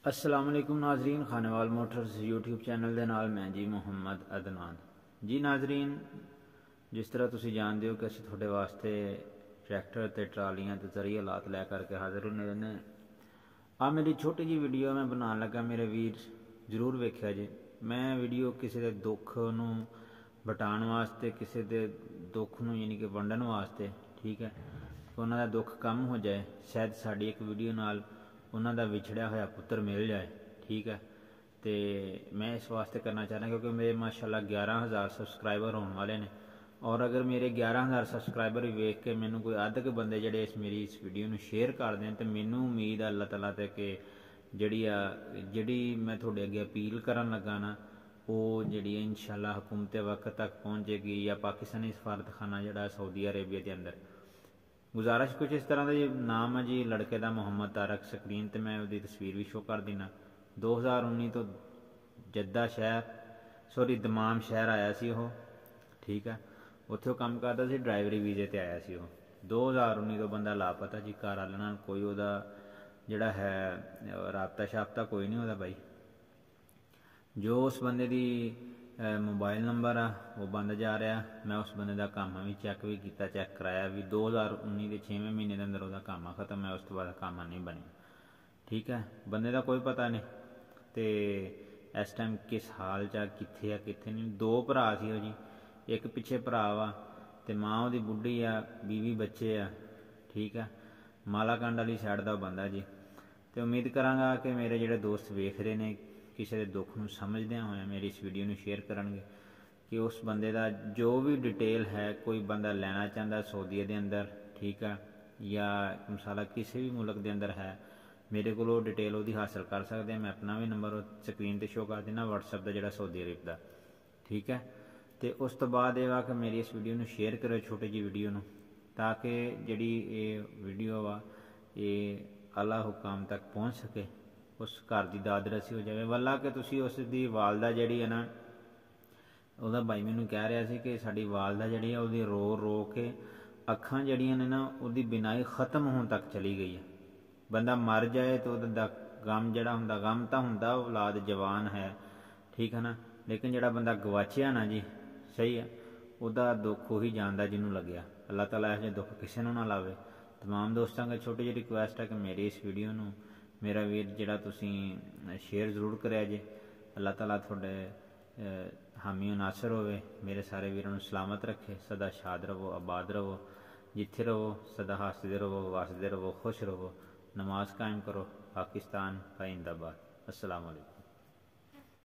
अस्सलाम वालेकुम नाजरीन, खानेवाल मोटर्स यूट्यूब चैनल के नाल मैं जी मुहम्मद अदनान जी। नाजरीन, जिस तरह तुसी जानते हो कि असीं तुहाडे वास्ते ट्रैक्टर ते ट्रालियां ते जरी हालात लै करके हाजिर होने रहने। आ मेरी छोटी जी वीडियो मैं बनाने लगा, मेरे वीर जरूर वेख्या जे। मैं वीडियो किसी के दुख नूं बटाण वास्ते, किसी के दुख नूं यानी कि वंडन वास्ते, ठीक है, कि उन्हां दा दुख कम हो जाए, शायद साडी एक वीडियो नाल उन्हां दा विछड़िया होया पुत्र मिल जाए, ठीक है। तो मैं इस वास्ते करना चाहना क्योंकि मेरे माशाल्लाह 11,000 सबसक्राइबर होने वाले ने, और अगर मेरे 11,000 सबसक्राइबर भी वेख के मैनू कोई अद्ध के बंदे जड़े मेरी इस वीडियो में शेयर कर दें तो मैनू उम्मीद है अल्लाह तला ते कि जी मैं थोड़े अगे अपील करन लगा ना, वो जी इंशाल्लाह हुकूमत वक्त तक पहुँचेगी, या पाकिस्तानी सफारतखाना जड़ा सऊदी अरेबिया के अंदर। गुजारिश कुछ इस तरह का जी, नाम है जी लड़के का मोहम्मद तारक। स्क्रीन पर मैं उसकी तस्वीर भी शो कर देना। 2019 तो जद्दा शहर, सॉरी दमाम शहर आया सी वो, ठीक है, उत्थे काम करता सी, ड्राइवरी वीजे ते आया सी वो। 2019 तो बंदा लापता जी, घर वाले नाल कोई उहदा जिहड़ा है राबता शाबता कोई नहीं होता भाई। जो उस बंदे दी मोबाइल नंबर आ वो बंद जा रहा। मैं उस बंदे का काम भी चैक भी किया, चैक कराया भी। 2019 के 6वें महीने के अंदर वह काम खत्म है, उस तो बाद काम नहीं बनया, ठीक है। बंदे का कोई पता नहीं तो इस टाइम किस हाल चा, कित्थे आ कित्थे नहीं। 2 भरा सी जी, एक पिछे भरा वा तो माँ वो बुढ़ी आ, 20 बच्चे आ, ठीक है। मालाकंड वाली साइड का बंदा जी। तो उम्मीद कराँगा कि मेरे जोड़े दोस्त वेख रहे हैं किसी के दुख को समझद्या होया मेरी इस वीडियो में शेयर करेंगे कि उस बंदे का जो भी डिटेल है, कोई बंदा लेना चाहता सऊदीया के अंदर, ठीक है, या मसाला किसी भी मुल्क के अंदर है, मेरे को डिटेल वो हासिल कर सकते हैं। मैं अपना भी नंबर स्क्रीन पर शो कर देना, व्हाट्सएप का जोड़ा सऊदी अरब का, ठीक है। तो उस तो बाद यह वा कि मेरी इस वीडियो में शेयर करो, छोटी जी वीडियो में, ताकि जी ये वीडियो वा ये अल्लाह हुकाम तक पहुँच सके, उस घर की दाद रसी हो जाए। वल्ला कि तुसी उसकी वालदा जी है ना, वह भाई मैनू कह रहा है कि साड़ी वालदा जी है वो रो रो के अखां जड़ियां ने ना उसकी बिनाई खत्म होने तक चली गई है। बंदा मर जाए तो वह गम जड़ा हुंदा, गम तो हुंदा औलाद जवान है, ठीक है ना, लेकिन जड़ा बंदा गवाचिया ना जी, सही है, वह दुख उ जानता जिन्होंने लग्या। अल्लाह ताला ऐसे दुख किसी को ना लावे। तमाम दोस्तों का छोटी जी रिक्वेस्ट है कि मेरी इस वीडियो में मेरा वीर जड़ा तुसी शेयर जरूर करिया जे। अल्लाह ताला थोड़े हामी नासर होवे, मेरे सारे वीरों सलामत रखे, सदा शाद रवो, आबाद रवो, जिथे रवो सदा हसदे रवो, वसदे रवो, खुश रवो, नमाज कायम करो। पाकिस्तान जिंदाबाद। अस्सलाम वालेकुम।